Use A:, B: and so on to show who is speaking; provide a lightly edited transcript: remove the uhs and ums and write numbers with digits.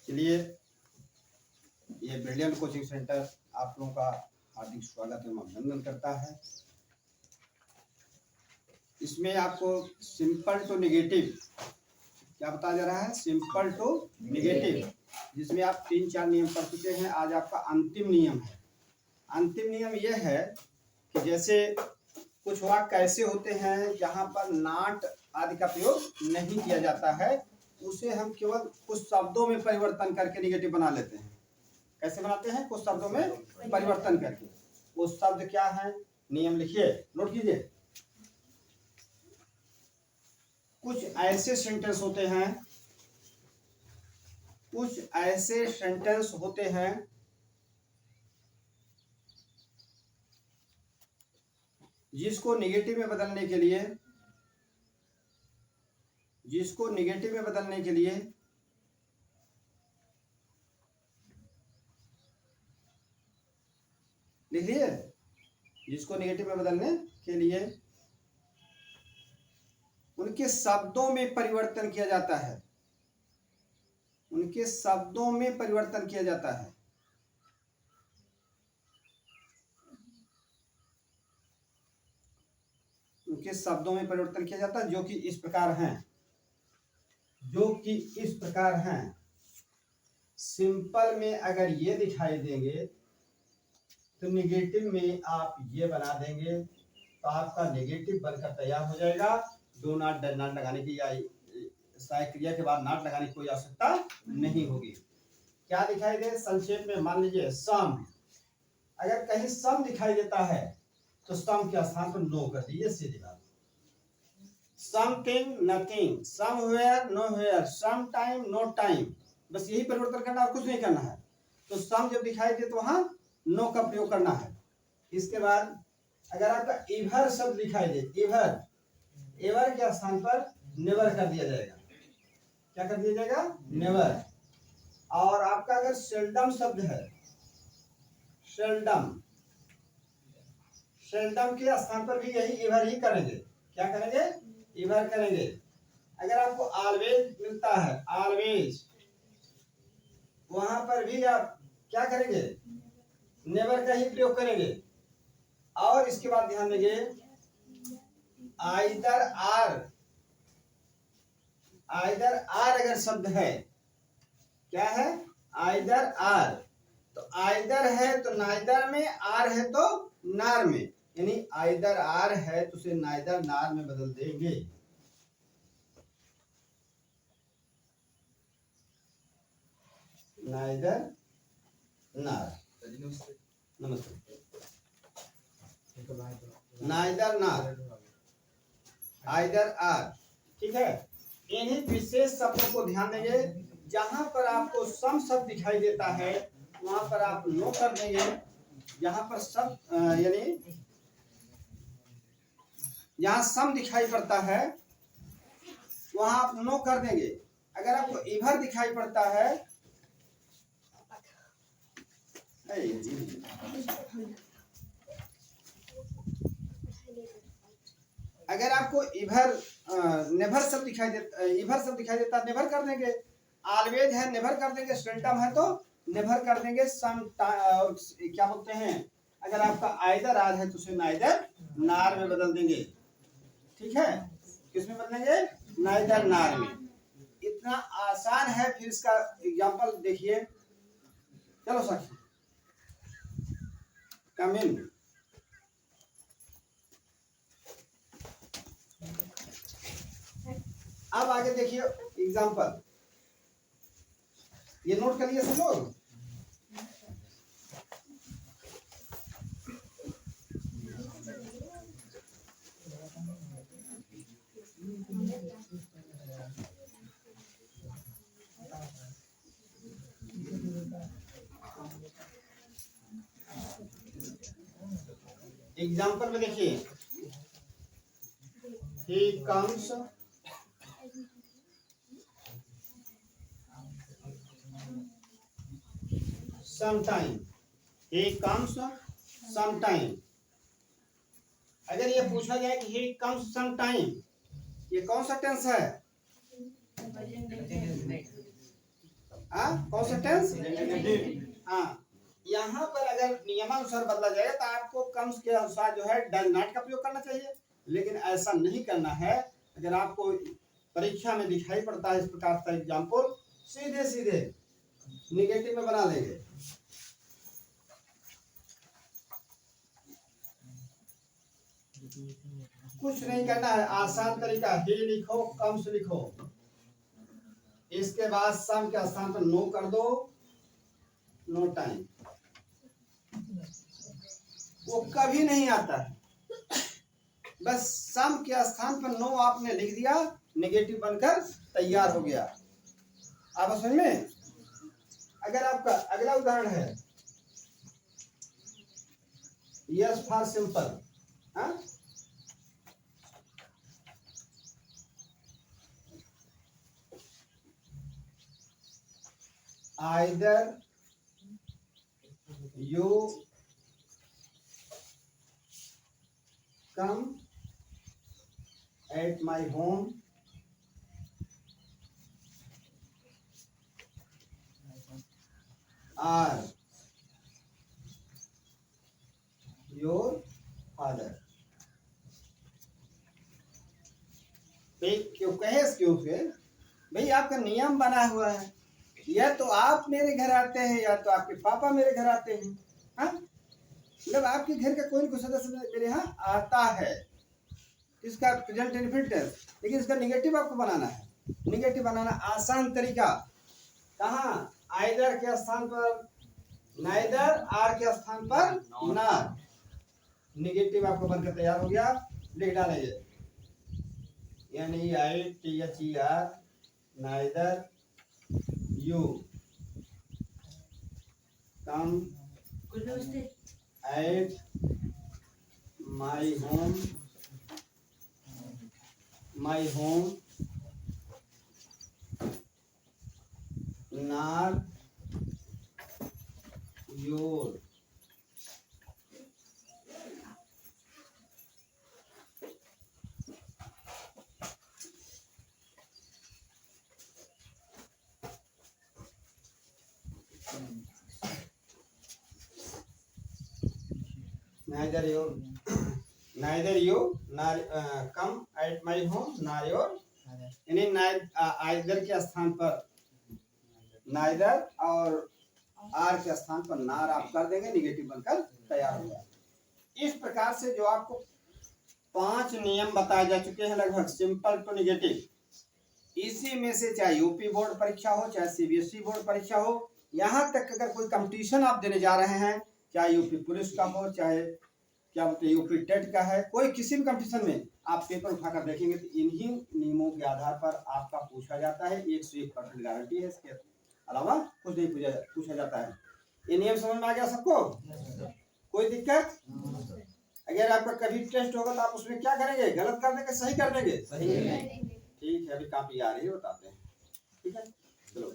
A: चलिए, ये brilliant coaching centre आप लोगों का हार्दिक स्वागत एवं अभिनंदन करता है। इसमें आपको सिंपल टू नेगेटिव क्या बताया जा रहा है, सिंपल टू नेगेटिव, जिसमें आप 3-4 नियम पढ़ चुके हैं। आज आपका अंतिम नियम है। अंतिम नियम यह है कि जैसे कुछ वाक्य ऐसे होते हैं जहां पर नॉट आदि का प्रयोग नहीं किया जाता है, उसे हम केवल कुछ शब्दों में परिवर्तन करके नेगेटिव बना लेते हैं। कैसे बनाते हैं? कुछ शब्दों में परिवर्तन करके। वो शब्द क्या है? नियम लिखिए, नोट कीजिए। कुछ ऐसे सेंटेंस होते हैं, कुछ ऐसे सेंटेंस होते हैं जिसको नेगेटिव में बदलने के लिए, जिसको नेगेटिव में बदलने के लिए लिख लिए, जिसको नेगेटिव में बदलने के लिए उनके शब्दों में परिवर्तन किया जाता है, उनके शब्दों में परिवर्तन किया जाता है। उनके शब्दों में परिवर्तन किया जाता है, जो कि इस प्रकार हैं, जो कि इस प्रकार हैं। सिंपल में अगर ये दिखाई देंगे तो नेगेटिव में आप ये बना देंगे तो आपका नेगेटिव बनकर तैयार हो जाएगा। दो नॉट लगाने की या सहायक क्रिया के बाद नॉट लगाने की कोई आवश्यकता नहीं होगी। क्या दिखाई दे? संक्षेप में मान लीजिए सम। अगर कहीं सम दिखाई देता है तो सम के स्थान पर नो कर दीजिए, सीधी बात। Something, nothing, somewhere, nowhere, some time, no time, बस यही परिवर्तन करना और कुछ नहीं करना है। तो सम जब दिखाई दे तो वहां नो का प्रयोग करना है। इसके बाद अगर आपका इवर शब्द दिखाई दे, इवर, एवर के स्थान पर नेवर कर दिया जाएगा। क्या कर दिया जाएगा? नेवर। और आपका अगर सेल्डम शब्द है, सेल्डम, सेल्डम के स्थान पर भी यही इवर ही करेंगे। क्या करेंगे? इवर करेंगे। अगर आपको ऑलवेज मिलता है, ऑलवेज, वहां पर भी आप क्या करेंगे? नेवर का ही प्रयोग करेंगे। और इसके बाद ध्यान देंगे, आइदर आर, आइदर आर अगर शब्द है, क्या है? Either are. तो आइदर है तो नाइदर में, आर है तो नार में, यानी आइदर आर है तो उसे नाइदर नार में बदल देंगे। नाइदर नार, नमस्ते, नाइदर नार, आइदर आर, ठीक है। इन्हीं विशेष शब्दों को ध्यान देंगे। जहां पर आपको सम शब्द दिखाई देता है वहां पर आप नो कर देंगे। जहां पर शब्द यानी जहां सम दिखाई पड़ता है वहां आप नो कर देंगे। अगर आपको इवर दिखाई पड़ता है, अगर आपको इवर नेवर शब्द दिखाई देता, इवर शब्द दिखाई देता है, नेवर कर देंगे। ऑलवेज है, नेवर कर देंगे। सेल्डम है तो नेवर कर देंगे। सम क्या बोलते हैं, अगर आपका आइदर आर है तो उसे नाइदर नार में बदल देंगे। ठीक है, किस में बदलेंगे? नाइदर नार में। इतना आसान है। फिर इसका एग्जांपल देखिए। चलो साथी, कम इन। अब आगे देखिए एग्जांपल, ये नोट कर लिए सब लोग? एग्जांपल में देखिए, he comes sometime, he comes sometime। अगर ये पूछा जाए कि he comes sometime, ये कौन सा टेंस है? हाँ, कौन सा टेंस? हाँ, यहाँ पर अगर नियमानुसार बदला जाए तो आपको कम्स के अनुसार जो है डज नॉट का प्रयोग करना चाहिए, लेकिन ऐसा नहीं करना है। अगर आपको परीक्षा में दिखाई पड़ता है इस प्रकार का एग्जाम्पल, सीधे सीधे निगेटिव में बना लेंगे। कुछ नहीं करना है, आसान तरीका, ही लिखो, कम्स लिखो, इसके बाद सम के स्थान पर नो कर दो, नो टाइम। वो कभी नहीं आता है, बस सम के स्थान पर नो आपने लिख दिया, नेगेटिव बनकर तैयार हो गया। आप समझ में? अगर आपका अगला उदाहरण है यस फॉर सिंपल, हाँ, either you come at my home or your father। क्यों कहे क्यों से भाई, आपका नियम बना हुआ है, या तो आप मेरे घर आते हैं या तो आपके पापा मेरे घर आते हैं। हाँ, मतलब आपके घर का कोई न सदस्य मेरे यहाँ आता है, इसका प्रेजेंट इनफिनिट है, लेकिन इसका नेगेटिव आपको बनाना है। नेगेटिव बनाना आसान तरीका, कहाँ? आइदर के स्थान पर नाइदर, आर के स्थान पर नॉट। नेगेटिव आपको बनकर तैयार हो गया, लिख डालेंगे NEITHER, neither you come at my home nor your neither you nor come at my home nor your, यानी आइदर के स्थान पर नाइदर और आर के स्थान पर नार आप कर देंगे, निगेटिव बनकर तैयार हो गया। इस प्रकार से जो आपको 5 नियम बताए जा चुके हैं लगभग, सिंपल टू निगेटिव, इसी में से चाहे यूपी बोर्ड परीक्षा हो, चाहे सीबीएसई बोर्ड परीक्षा हो, यहाँ तक अगर कोई कंपटीशन आप देने जा रहे हैं, चाहे यूपी पुलिस का हो, चाहे क्या बोलते हैं यूपी टेट का है, कोई किसी भी कंपटीशन में आप पेपर उठाकर देखेंगे तो इन्हीं नियमों के आधार पर आपका पूछा जाता है। 101% गारंटी है, इसके अलावा कुछ नहीं पूछा जाता है। ये नियम समझ में आ गया सबको? कोई दिक्कत? अगर आपका कभी टेस्ट होगा तो आप उसमें क्या करेंगे? गलत कर देंगे, सही कर देंगे? सही। ठीक है, अभी काफी आ रही है, बताते हैं। ठीक है, चलो।